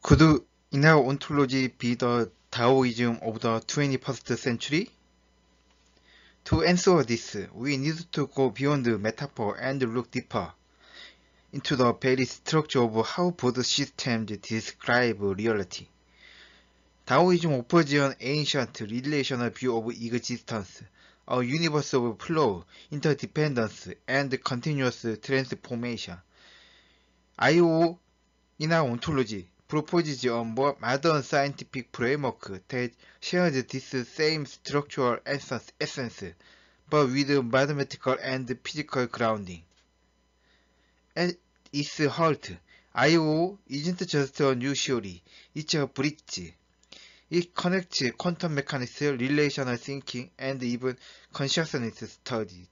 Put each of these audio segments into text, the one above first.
Could inner ontology be the Taoism of the 21st century? To answer this, we need to go beyond the metaphor and look deeper into the very structure of how both systems describe reality. Taoism offers an ancient relational view of existence, a universe of flow, interdependence, and continuous transformation. IO inner ontology proposes a more modern scientific framework that shares this same structural essence, but with mathematical and physical grounding. At its heart, IO isn't just a new theory, it's a bridge. It connects quantum mechanics, relational thinking, and even consciousness studies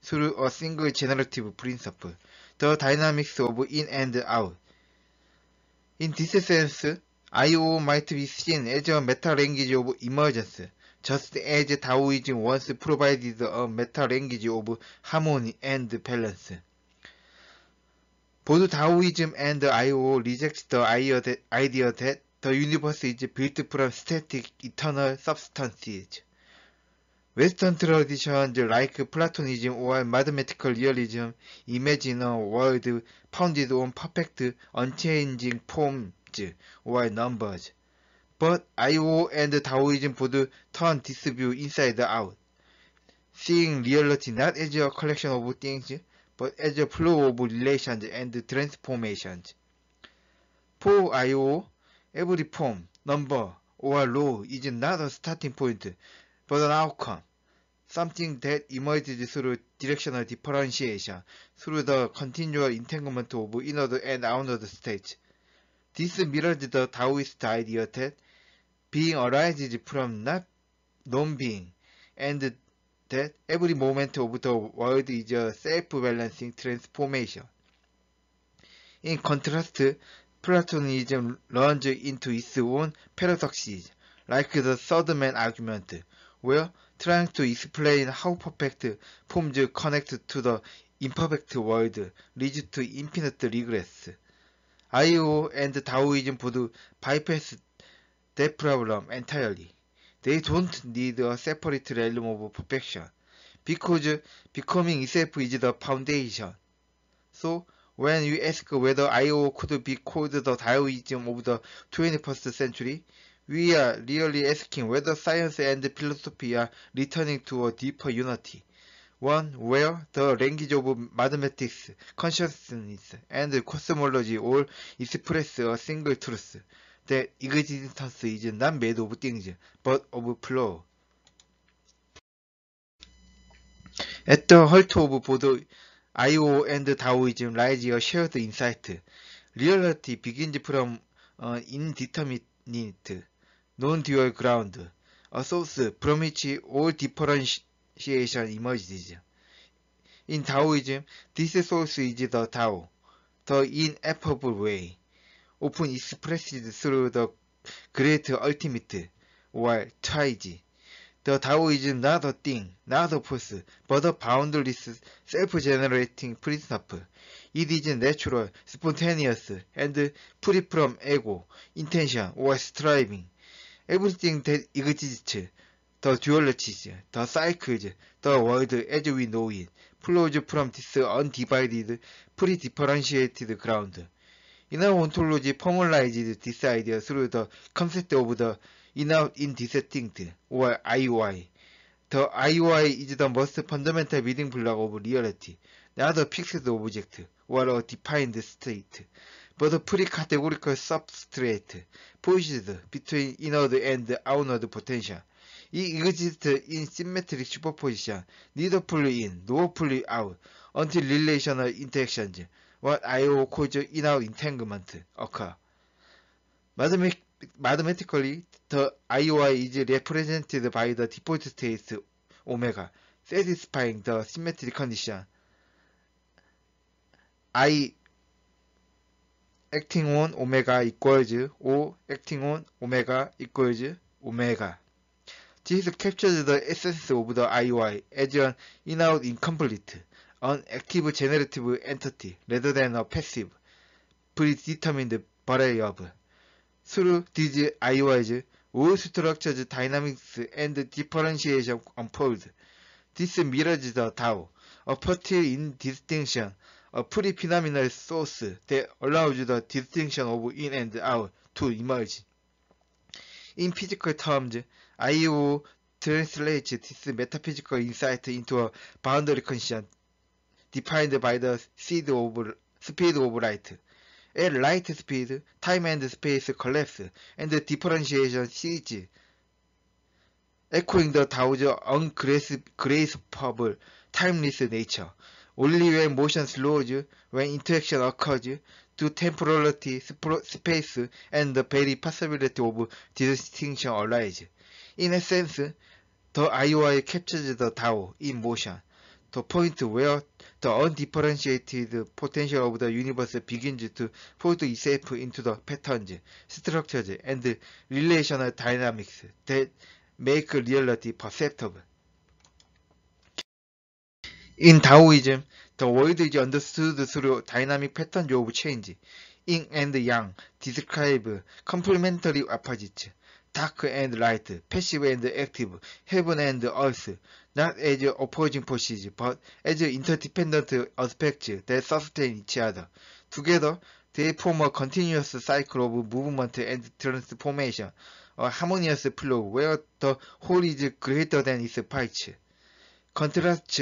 through a single generative principle, the dynamics of in and out. In this sense, IO might be seen as a meta-language of emergence, just as Taoism once provided a meta-language of harmony and balance. Both Taoism and IO reject the idea that the universe is built from static, eternal substances. Western traditions like Platonism or mathematical realism imagine a world founded on perfect, unchanging forms or numbers. But IO and Taoism both turn this view inside out, seeing reality not as a collection of things, but as a flow of relations and transformations. For IO, every form, number, or law is not a starting point, but an outcome, something that emerges through directional differentiation, through the continual entanglement of inward and outward states. This mirrors the Taoist idea that being arises from not non-being, and that every moment of the world is a self-balancing transformation. In contrast, Platonism runs into its own paradoxes, like the third man argument, where trying to explain how perfect forms connect to the imperfect world leads to infinite regress. IO and Taoism both bypass that problem entirely. They don't need a separate realm of perfection, because becoming itself is the foundation. So, when you ask whether IO could be called the Taoism of the 21st century, we are really asking whether science and philosophy are returning to a deeper unity, one where the language of mathematics, consciousness, and cosmology all express a single truth, that existence is not made of things, but of flow. At the heart of both IO and Taoism lies a shared insight. Reality begins from an indeterminate, non-dual ground, a source from which all differentiation emerges. In Taoism, this source is the Tao, the ineffable way, often expressed through the great ultimate, or Taiji. The Tao is not a thing, not a force, but a boundless, self-generating principle. It is natural, spontaneous, and free from ego, intention, or striving. Everything that exists, the dualities, the cycles, the world as we know it, flows from this undivided, pre-differentiated ground. Inner ontology formalizes this idea through the concept of the inner indistinct, or IOI. The IOI is the most fundamental building block of reality, not a fixed object or a defined state, but a pre-categorical substrate poised between inward and outward potential. It exists in symmetric superposition, neither fully in nor fully out, until relational interactions, what IO calls inner entanglement, occur. Mathematically, the IOI is represented by the default state omega, satisfying the symmetry condition I acting on omega equals O acting on omega equals omega. This captures the essence of the IOI as an in-out incomplete, an active generative entity rather than a passive, predetermined variable. Through these IOIs, all structures, dynamics, and differentiation unfold. This mirrors the Tao, a fertile in distinction, a pre-phenomenal source that allows the distinction of in and out to emerge. In physical terms, IO translates this metaphysical insight into a boundary condition defined by the speed of light. At light speed, time and space collapse, and the differentiation ceases, echoing the Tao's ungraspable, timeless nature. Only when motion slows, when interaction occurs, do temporality, space, and the very possibility of distinction arise. In a sense, the IOI captures the Tao in motion, the point where the undifferentiated potential of the universe begins to fold itself into the patterns, structures, and relational dynamics that make reality perceptible. In Taoism, the world is understood through dynamic patterns of change. Yin and yang describe complementary opposites, dark and light, passive and active, heaven and earth, not as opposing forces, but as interdependent aspects that sustain each other. Together, they form a continuous cycle of movement and transformation, a harmonious flow where the whole is greater than its parts. Contrasts,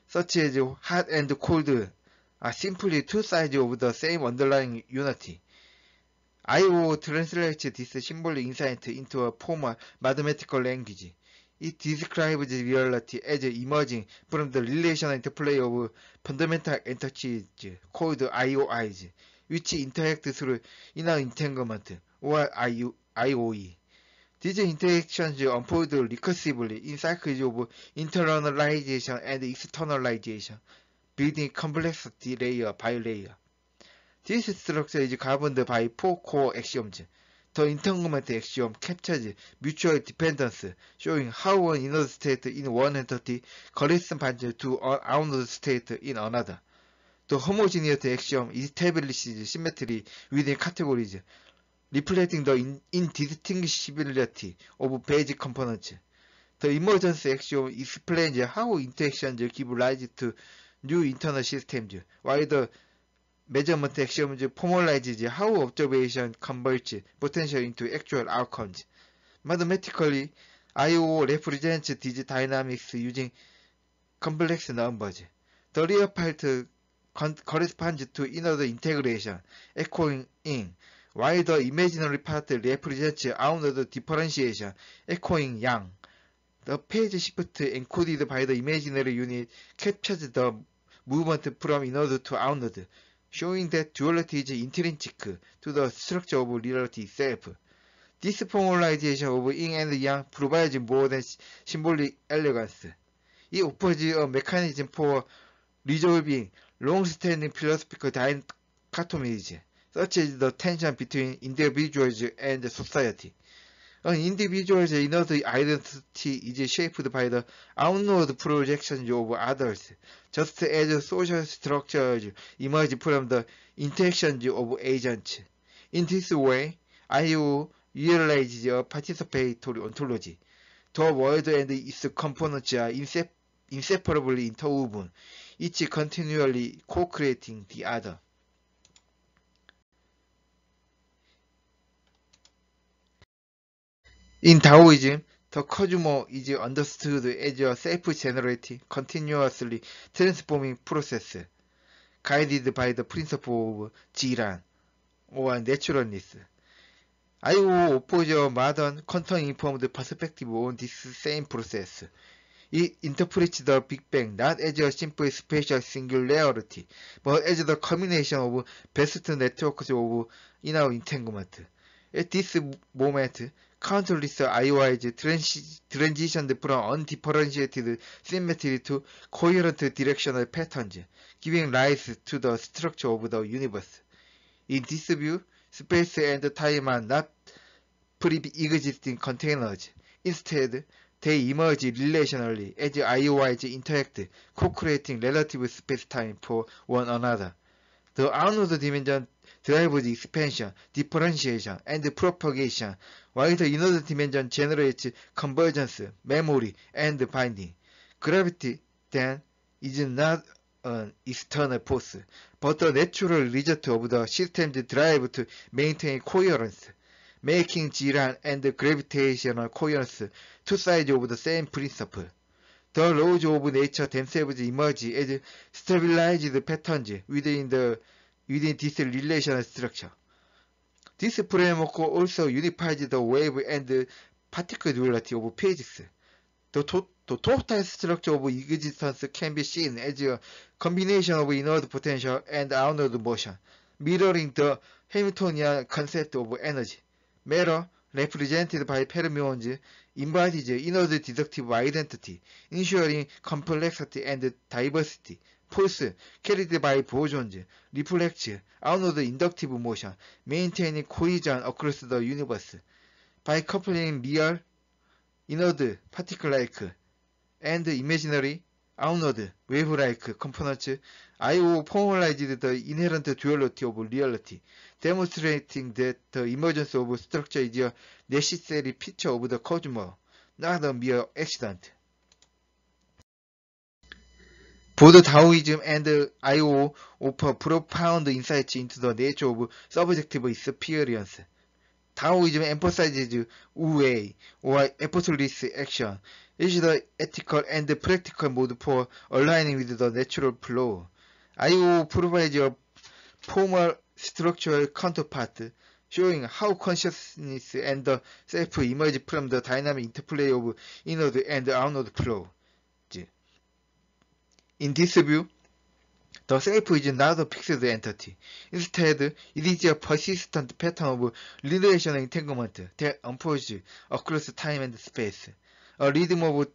such as hot and cold, are simply two sides of the same underlying unity. IO translates this symbolic insight into a formal mathematical language. It describes reality as emerging from the relational interplay of fundamental entities called IOIs, which interact through inner entanglement, or IOE. These interactions unfold recursively in cycles of internalization and externalization, building complexity layer by layer. This structure is governed by four core axioms. The entanglement axiom captures mutual dependence, showing how an inner state in one entity corresponds to an outer state in another. The homogeneity axiom establishes symmetry within categories, reflecting the indistinguishability of basic components. The emergence axiom explains how interactions give rise to new internal systems, while the measurement axioms formalizes how observation converts potential into actual outcomes. Mathematically, IO represents these dynamics using complex numbers. The real part corresponds to inner integration, echoing in, while the imaginary part represents outward differentiation, echoing yang. The phase shift encoded by the imaginary unit captures the movement from inward to outward, showing that duality is intrinsic to the structure of reality itself. This formalization of yin and yang provides more than symbolic elegance. It offers a mechanism for resolving long-standing philosophical dichotomies, such as the tension between individuals and society. An individual's inner identity is shaped by the outward projections of others, just as social structures emerge from the interactions of agents. In this way, IO realizes a participatory ontology. The world and its components are inseparably interwoven, each continually co-creating the other. In Taoism, the cosmos is understood as a self-generating, continuously transforming process, guided by the principle of Jiran, or naturalness. IO offers a modern, quantum-informed perspective on this same process. It interprets the Big Bang not as a simple spatial singularity, but as the combination of vast networks of inner entanglement. At this moment, countless IOIs transitioned from undifferentiated symmetry to coherent directional patterns, giving rise to the structure of the universe. In this view, space and time are not pre-existing containers. Instead, they emerge relationally as IOIs interact, co-creating relative space-time for one another. The outward dimension drives expansion, differentiation, and propagation, while the inward dimension generates convergence, memory, and binding. Gravity, then, is not an external force, but the natural result of the system's drive to maintain coherence, making Zeeland and gravitational coherence two sides of the same principle. The laws of nature themselves emerge as stabilized patterns within this relational structure. This framework also unifies the wave and particle duality of physics. The total structure of existence can be seen as a combination of inward potential and outward motion, mirroring the Hamiltonian concept of energy. Matter, represented by fermions, embodies inward deductive identity, ensuring complexity and diversity. Force, carried by bosons, reflects outward inductive motion, maintaining cohesion across the universe. By coupling real, inward, particle-like, and imaginary, outward, wave-like components, I.O. formalized the inherent duality of reality, demonstrating that the emergence of structure is a necessary feature of the cosmos, not a mere accident. Both Taoism and I.O. offer profound insights into the nature of subjective experience. Taoism emphasizes wu-wei, or effortless action, is the ethical and practical mode for aligning with the natural flow. I.O. provides a formal structural counterpart, showing how consciousness and the self emerge from the dynamic interplay of inward and outward flow. In this view, the self is not a fixed entity. Instead, it is a persistent pattern of relational entanglement that unfolds across time and space. A rhythm or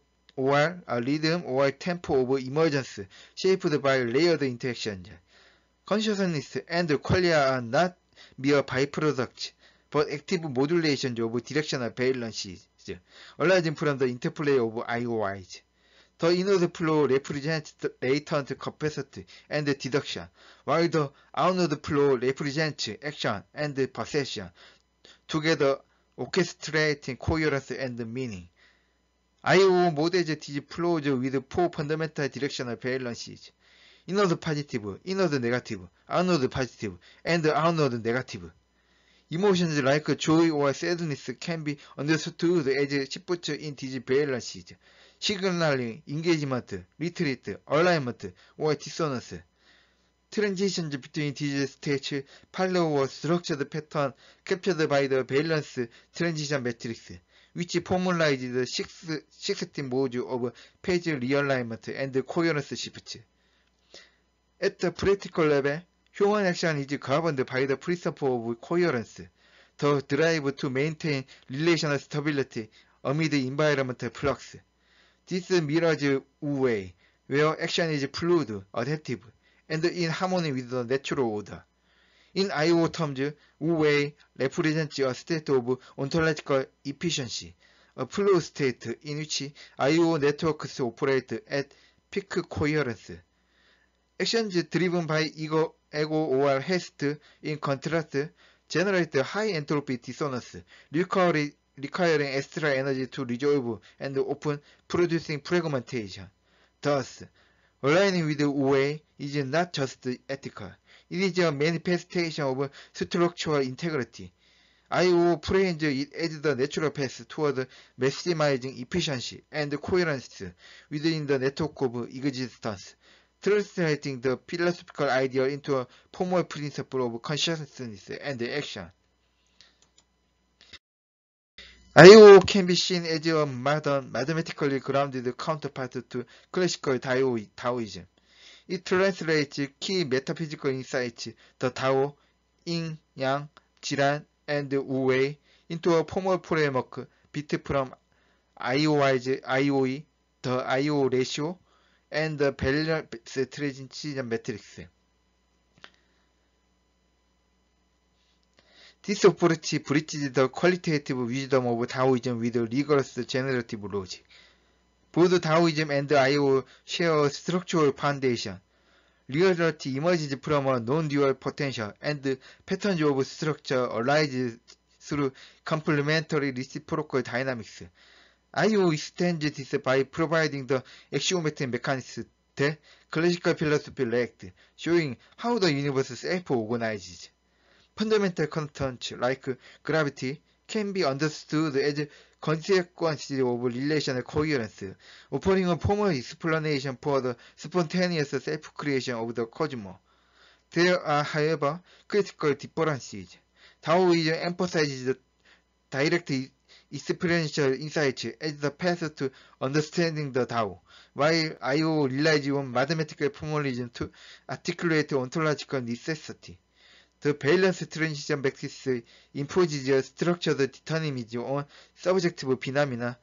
tempo of emergence shaped by layered interactions. Consciousness and qualia are not mere byproducts, but active modulations of directional balances, arising from the interplay of IOIs. The inward flow represents the latent capacity and deduction, while the outward flow represents action and perception, together orchestrating coherence and meaning. I.O. models these flows with four fundamental directional balances: inward positive, inward negative, outward positive, and outward negative. Emotions like joy or sadness can be understood as shift in these balances, signaling engagement, retreat, alignment, or dissonance. Transitions between these states follow a structured pattern captured by the balance transition matrix, which formalizes the 16 modes of phase realignment and coherence shift. At the practical level, human action is governed by the principle of coherence, the drive to maintain relational stability amid environmental flux. This mirrors wu-wei, where action is fluid, adaptive, and in harmony with the natural order. In I.O. terms, wu-wei represents a state of ontological efficiency, a flow state in which I.O. networks operate at peak coherence. Actions driven by ego or haste, in contrast, generate high entropy dissonance, requiring extra energy to resolve and often producing fragmentation. Thus, aligning with wu-wei is not just ethical, it is a manifestation of structural integrity. I.O. frames it as the natural path toward maximizing efficiency and coherence within the network of existence, translating the philosophical idea into a formal principle of consciousness and action. I.O. can be seen as a modern, mathematically grounded counterpart to classical Taoism. It translates key metaphysical insights, the Tao, Yin, Yang, Zeeland, and wu-wei, into a formal framework built from IOE, the I.O. ratio, and the balance transition matrix. This approach bridges the qualitative wisdom of Taoism with rigorous generative logic. Both Taoism and I.O. share a structural foundation. reality emerges from a non-dual potential and patterns of structure arise through complementary reciprocal dynamics. I.O. extends this by providing the axiomatic mechanics that classical philosophy lacked, showing how the universe self-organizes. Fundamental constants like gravity can be understood as consequences of relational coherence, offering a formal explanation for the spontaneous self-creation of the cosmos. There are, however, critical differences. Taoism emphasizes the direct experiential insight as the path to understanding the Tao, while I.O. relies on mathematical formalism to articulate ontological necessity. The balanced transition matrix imposes a structured determinism on subjective phenomena,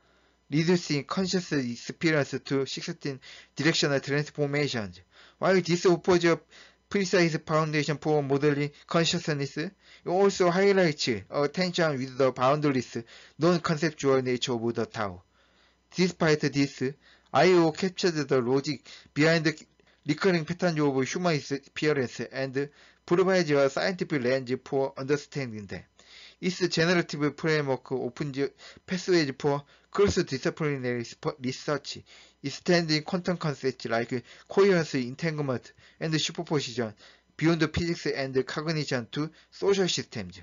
reducing conscious experience to 16 directional transformations. While this offers a precise foundation for modeling consciousness, it also highlights a tension with the boundless, non-conceptual nature of the Tao. Despite this, I.O. captures the logic behind the recurring patterns of human experience and provides a scientific lens for understanding them. Its generative framework opens pathways for cross-disciplinary research, extending quantum concepts like coherence, entanglement, and superposition beyond physics and cognition to social systems.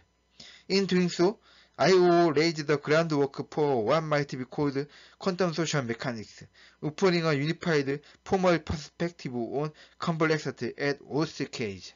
In doing so, I.O. laid the groundwork for what might be called quantum social mechanics, offering a unified formal perspective on complexity at all scales.